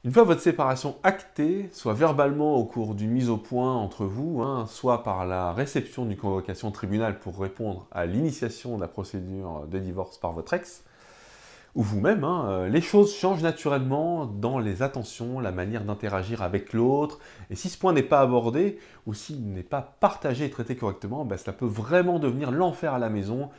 Une fois votre séparation actée, soit verbalement au cours d'une mise au point entre vous, soit par la réception d'une convocation au tribunal pour répondre à l'initiation de la procédure de divorce par votre ex, ou vous-même, les choses changent naturellement dans les attentions, la manière d'interagir avec l'autre. Et si ce point n'est pas abordé, ou s'il n'est pas partagé et traité correctement, cela peut vraiment devenir l'enfer à la maison.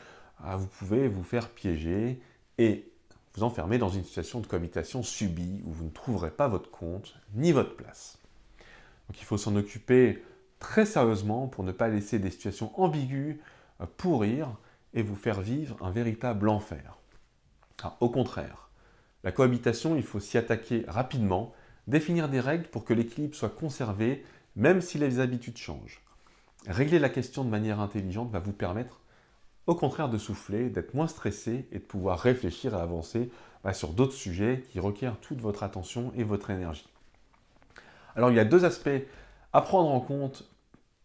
Vous pouvez vous faire piéger et vous enfermer dans une situation de cohabitation subie où vous ne trouverez pas votre compte ni votre place. Donc il faut s'en occuper très sérieusement pour ne pas laisser des situations ambiguës pourrir et vous faire vivre un véritable enfer. Alors, au contraire, la cohabitation, il faut s'y attaquer rapidement, définir des règles pour que l'équilibre soit conservé, même si les habitudes changent. Régler la question de manière intelligente va vous permettre, au contraire, de souffler, d'être moins stressé et de pouvoir réfléchir et avancer sur d'autres sujets qui requièrent toute votre attention et votre énergie. Alors, il y a deux aspects à prendre en compte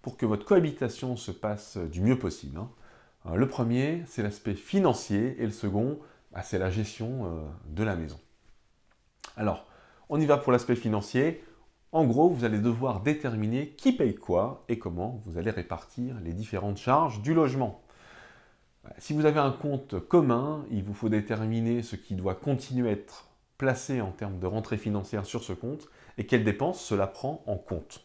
pour que votre cohabitation se passe du mieux possible. Le premier, c'est l'aspect financier et le second, c'est la gestion de la maison. Alors, on y va pour l'aspect financier. En gros, vous allez devoir déterminer qui paye quoi et comment vous allez répartir les différentes charges du logement. Si vous avez un compte commun, il vous faut déterminer ce qui doit continuer à être placé en termes de rentrée financière sur ce compte et quelles dépenses cela prend en compte.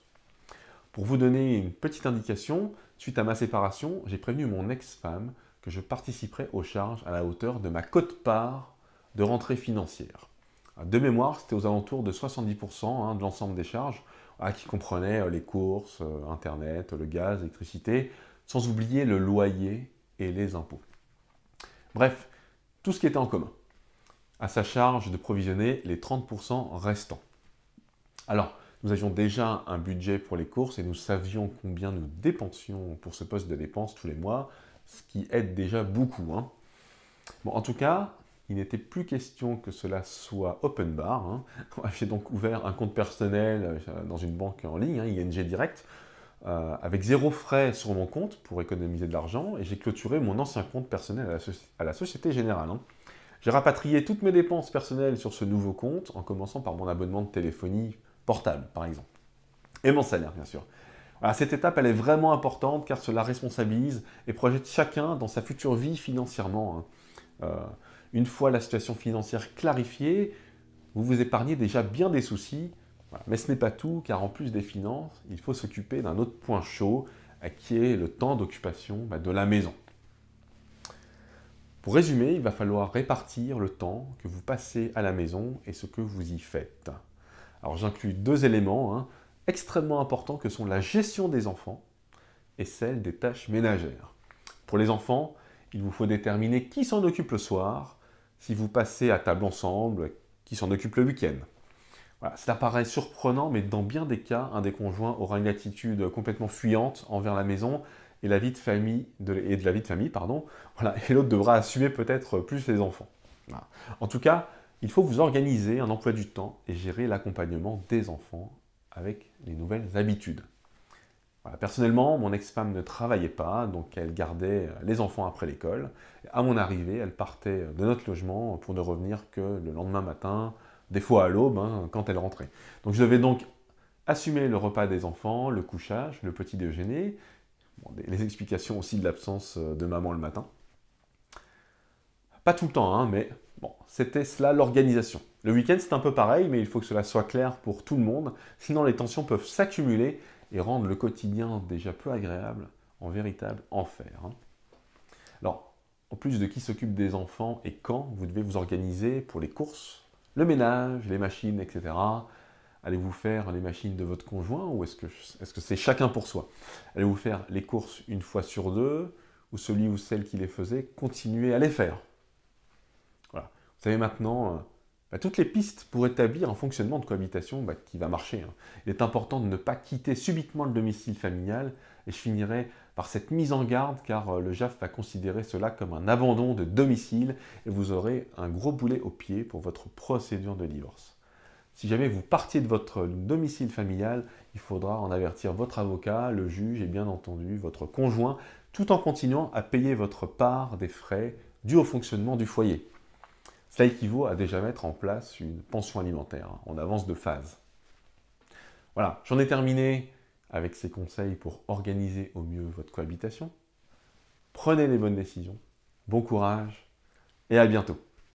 Pour vous donner une petite indication, suite à ma séparation, j'ai prévenu mon ex-femme que je participerai aux charges à la hauteur de ma quote-part de rentrée financière. De mémoire, c'était aux alentours de 70% de l'ensemble des charges, qui comprenaient les courses, Internet, le gaz, l'électricité, sans oublier le loyer et les impôts. Bref, tout ce qui était en commun. À sa charge de provisionner les 30% restants. Alors, nous avions déjà un budget pour les courses et nous savions combien nous dépensions pour ce poste de dépenses tous les mois, ce qui aide déjà beaucoup. Bon, en tout cas, il n'était plus question que cela soit open bar. J'ai donc ouvert un compte personnel dans une banque en ligne, ING Direct, avec 0 frais sur mon compte pour économiser de l'argent et j'ai clôturé mon ancien compte personnel à la Société Générale. J'ai rapatrié toutes mes dépenses personnelles sur ce nouveau compte en commençant par mon abonnement de téléphonie portable, par exemple. Et mon salaire, bien sûr. Voilà, cette étape, elle est vraiment importante car cela responsabilise et projette chacun dans sa future vie financièrement. Une fois la situation financière clarifiée, vous vous épargnez déjà bien des soucis. Voilà. Mais ce n'est pas tout, car en plus des finances, il faut s'occuper d'un autre point chaud, qui est le temps d'occupation de la maison. Pour résumer, il va falloir répartir le temps que vous passez à la maison et ce que vous y faites. Alors j'inclus deux éléments extrêmement importants que sont la gestion des enfants et celle des tâches ménagères. Pour les enfants, il vous faut déterminer qui s'en occupe le soir, si vous passez à table ensemble, qui s'en occupe le week-end. Voilà, cela paraît surprenant, mais dans bien des cas, un des conjoints aura une attitude complètement fuyante envers la maison et la vie de famille, voilà, et l'autre devra assumer peut-être plus les enfants. Voilà. En tout cas, il faut vous organiser un emploi du temps et gérer l'accompagnement des enfants avec les nouvelles habitudes. Voilà, personnellement, mon ex-femme ne travaillait pas, donc elle gardait les enfants après l'école. À mon arrivée, elle partait de notre logement pour ne revenir que le lendemain matin, des fois à l'aube, quand elle rentrait. Donc je devais donc assumer le repas des enfants, le couchage, le petit déjeuner, les explications aussi de l'absence de maman le matin. Pas tout le temps, mais bon, c'était cela l'organisation. Le week-end, c'est un peu pareil, mais il faut que cela soit clair pour tout le monde, sinon les tensions peuvent s'accumuler et rendre le quotidien déjà peu agréable en véritable enfer. Alors, en plus de qui s'occupe des enfants et quand, vous devez vous organiser pour les courses, le ménage, les machines, etc. Allez-vous faire les machines de votre conjoint ou est-ce que c'est chacun pour soi? Allez-vous faire les courses une fois sur deux ou celui ou celle qui les faisait continuer à les faire? Voilà. Vous savez maintenant toutes les pistes pour établir un fonctionnement de cohabitation qui va marcher. Il est important de ne pas quitter subitement le domicile familial et je finirai par cette mise en garde car le JAF va considérer cela comme un abandon de domicile et vous aurez un gros boulet au pied pour votre procédure de divorce. Si jamais vous partiez de votre domicile familial, il faudra en avertir votre avocat, le juge et bien entendu votre conjoint, tout en continuant à payer votre part des frais dus au fonctionnement du foyer. Cela équivaut à déjà mettre en place une pension alimentaire. On avance de phase. Voilà, j'en ai terminé avec ces conseils pour organiser au mieux votre cohabitation. Prenez les bonnes décisions. Bon courage et à bientôt.